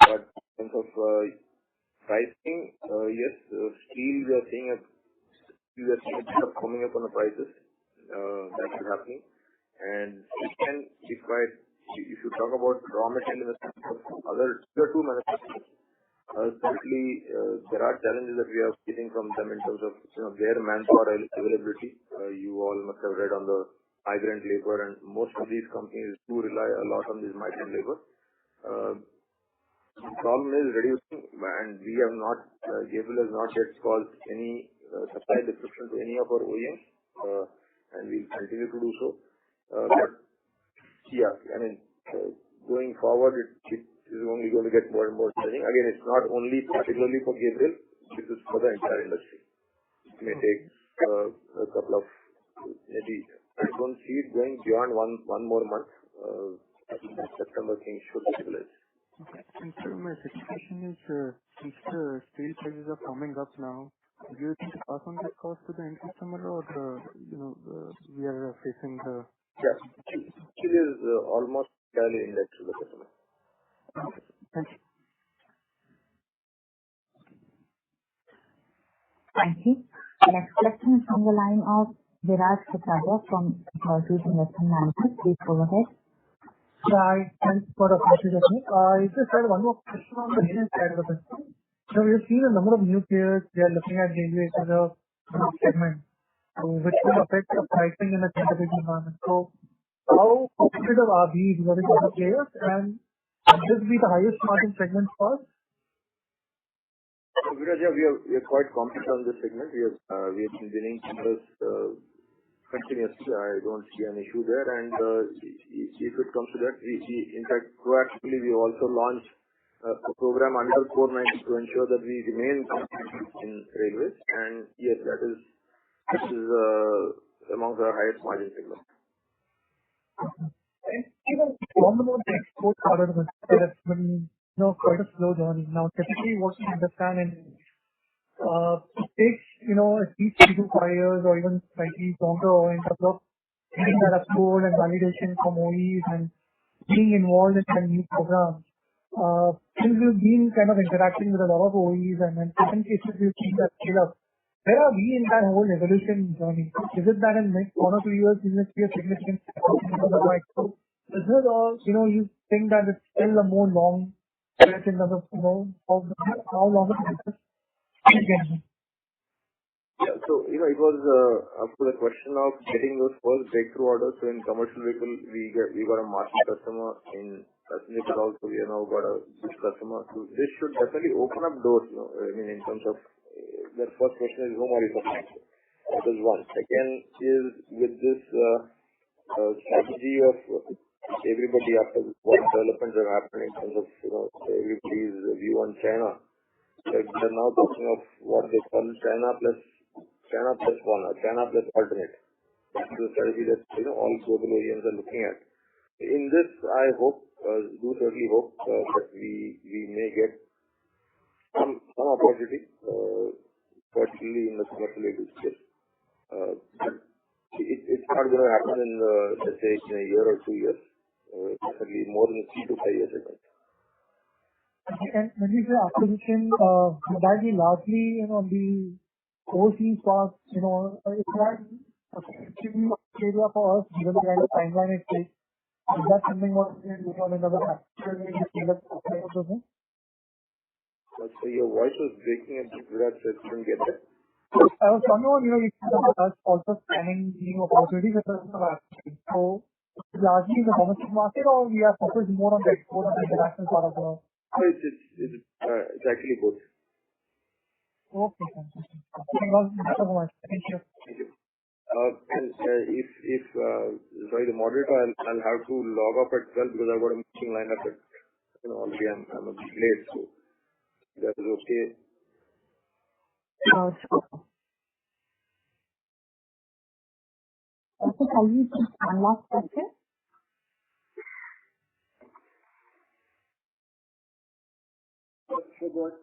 But in terms of pricing, yes, steel we are seeing a bit of coming up on the prices. That is happening. And second, if you talk about raw material in the sense of other two manufacturers, certainly there are challenges that we are facing from them in terms of their manpower availability. You all must have read on the migrant labor, and most of these companies do rely a lot on this migrant labor. The problem is reducing, and we have not, Gabriel has not yet caused any supply disruption to any of our OEMs, and we'll continue to do so. But yeah, going forward, it is only going to get more and more challenging. Again, it's not only particularly for Gabriel, this is for the entire industry. It may take a couple of, maybe, I don't see it going beyond one more month. I think September things should stabilize. Okay. And so my second question is, since the steel prices are coming up now, Do you think to pass on that cost to the end customer, or we are facing the? Yeah, it is almost entirely indexed to the customer. Okay. Thank you. Thank you. The next question is from the line of Viraj Kacharia from Securities Investment Management. Please go ahead. Hi, thanks for the opportunity. I just had one more question on the business side of the business. So we have seen a number of new players. They are looking at railways as a segment, which will affect the pricing in the competitive environment. So how competitive are these versus other players, and will this be the highest margin segment for us? Viraj, we are quite confident on this segment. We have been winning tenders continuously. I don't see an issue there. And if it comes to that, we in fact proactively we also launched a program under 490 to ensure that we remain competitive in railways. And yes, that is among the highest margin segments. And even on the more export part of the business, that's been quite a slow journey. Now, typically what we understand is it takes at least 3 to 5 years or even slightly longer in terms of getting that approval and validation from OEs and being involved in some new programs. Since we've been kind of interacting with a lot of OEs and in certain cases we've seen that scale up, where are we in that whole evolution journey? Is it that in the next 1 or 2 years we will see a significant step up in terms of export business, or you think that it's still a more long stretch in terms of how long it is? Yeah, so it was up to the question of getting those first breakthrough orders. So in commercial vehicle, we got a marquee customer. In passenger car also, we have now got a good customer. So this should definitely open up doors. I mean, in terms of the first question is whom are you supplying? That is one. Second is with this strategy of everybody after what developments are happening in terms of everybody's view on China. They're now talking of what they call China plus one or China plus alternate. That's the strategy that all global OEMs are looking at. In this, I certainly hope that we may get some opportunity, particularly in the commercial vehicle space. But it's not going to happen in let's say in a year or 2 years. Definitely more than 3 to 5 years ago. And when you say acquisition, would that be largely on the overseas part? Is that a significant area for us given the kind of timeline it takes? Is that something what we are doing on another factor in the scale of business? So your voice was breaking a bit, Viraj, so I couldn't get that. I was wondering, you said about us also scanning new opportunities at the acquisition. So largely in the domestic market, or we are focused more on the export and the international part of the world? It's actually both. Okay, thank you. Thank you so much. Thank you. Thank you. And if the moderator, I'll have to log off at 12 because I've got a meeting lined up at already I'm a bit late, so that is okay. Sure. Also, can you take one last question? Sure, go ahead.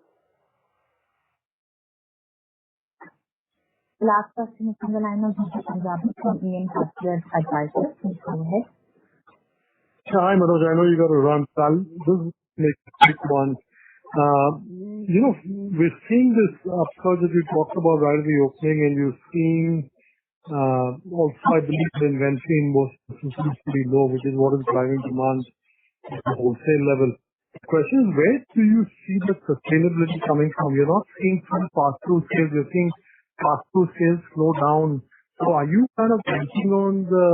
The last question is from the line of Punjabi from EM Capital Advisors. Please go ahead. Hi, Manoj. I know you got to run. I'll just make a quick one. We're seeing this upsurge that you talked about right at the opening, and you're seeing also, I believe, the inventory in most systems is pretty low, which is what is driving demand at the wholesale level. The question is, where do you see the sustainability coming from? You're not seeing full pass-through sales. You're seeing pass-through sales slow down. So are you kind of banking on the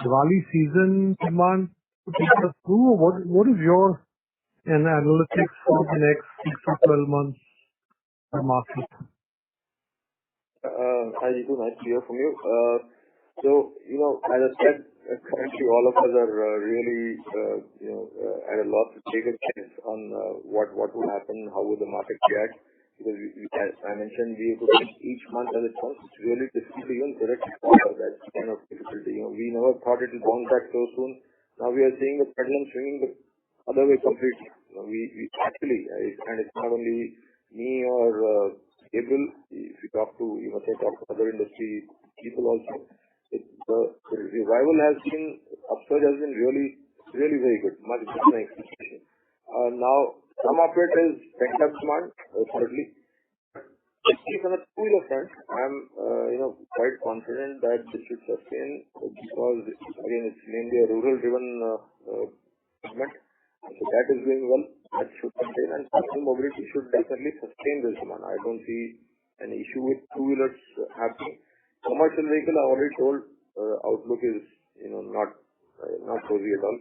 Diwali season demand to take us through? What is your analytics for the next 6 to 12 months for market? Hi, Jitu. Nice to hear from you. So, as I said, currently all of us are really, at a loss to take a guess on what would happen, how would the market react. Because as I mentioned, we have to take each month as it comes. It's really difficult to even predict that kind of difficulty. We never thought it would bounce back so soon. Now we are seeing the pendulum swinging the other way completely. We actually, and it's not only me or Gabriel, if you talk to, you must have talked to other industry people also, the revival has been, upsurge has been really very good, much better than expectation. Now, some of it is pent-up demand, thirdly. At least on the two-wheeler front, I'm quite confident that this should sustain because, again, it's mainly a rural-driven segment. So that is doing well. That should sustain, and personal mobility should definitely sustain this demand. I don't see an issue with two-wheelers happening. Commercial vehicle, I already told, outlook is not rosy at all.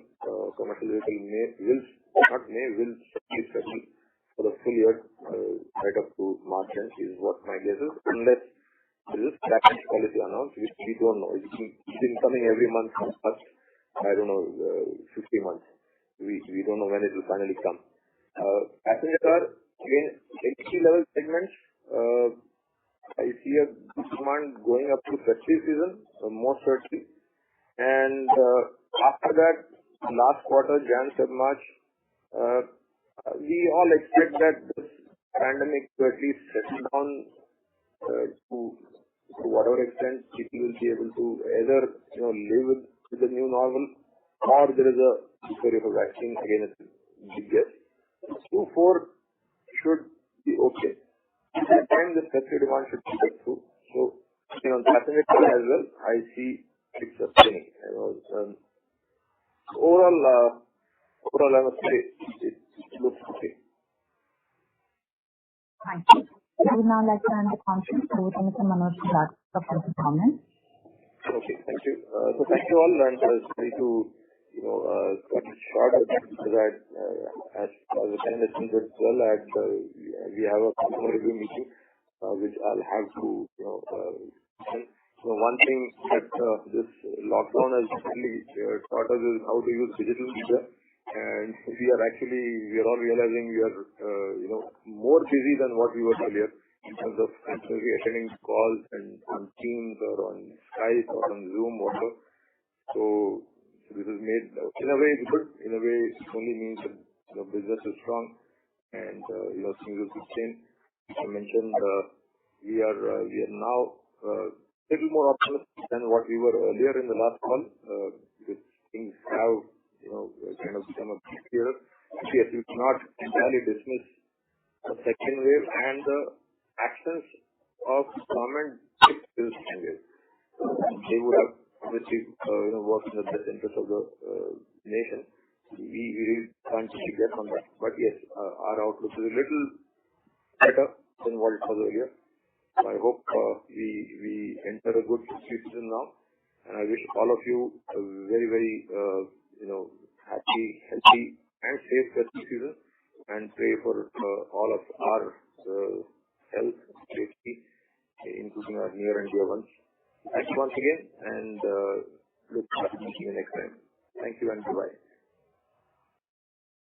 Commercial vehicle will certainly settle for the full year, right up to March end is what my guess is, unless there is package policy announced, which we don't know. It's been coming every month for the past, 50 months. We don't know when it will finally come. Passenger car, again, entry level segments, I see a good demand going up to festive season, most certainly. And after that, last quarter, Jan, Feb, March, we all expect that this pandemic to at least settle down to whatever extent people will be able to either live with the new normal, or there is a discovery of a vaccine. Again, it's a big guess. Q4 should be okay. At that time, the festive demand should be get through. So, on passenger car as well, I see it sustaining. Overall, I must say it looks okay. Thank you. I would now like to hand the conference over to Mr. Manoj Gulati for further comments. Okay, thank you. So thank you all, and sorry to cut it short because as the time has been good well, and we have a customer review meeting which I'll have to one thing that this lockdown has really taught us is how to use digital media, and we are all realizing we are more busy than what we were earlier in terms of constantly attending calls and on Teams or on Skype or on Zoom also. So this is made, in a way it's good, in a way it only means that business is strong and things will sustain. As I mentioned, we are now little more optimistic than what we were earlier in the last call, because things have kind of become a bit clearer. Yes, we cannot entirely dismiss the second wave and the actions of government if there is a second wave. They would have obviously worked in the best interest of the nation. We really can't really get on that. But yes, our outlook is a little better than what it was earlier. So I hope we enter a good season now, and I wish all of you a very, very happy, healthy, and safe festive season, and pray for all of our health, safety, including our near and dear ones. Thank you once again, and look forward to meeting you next time. Thank you and goodbye.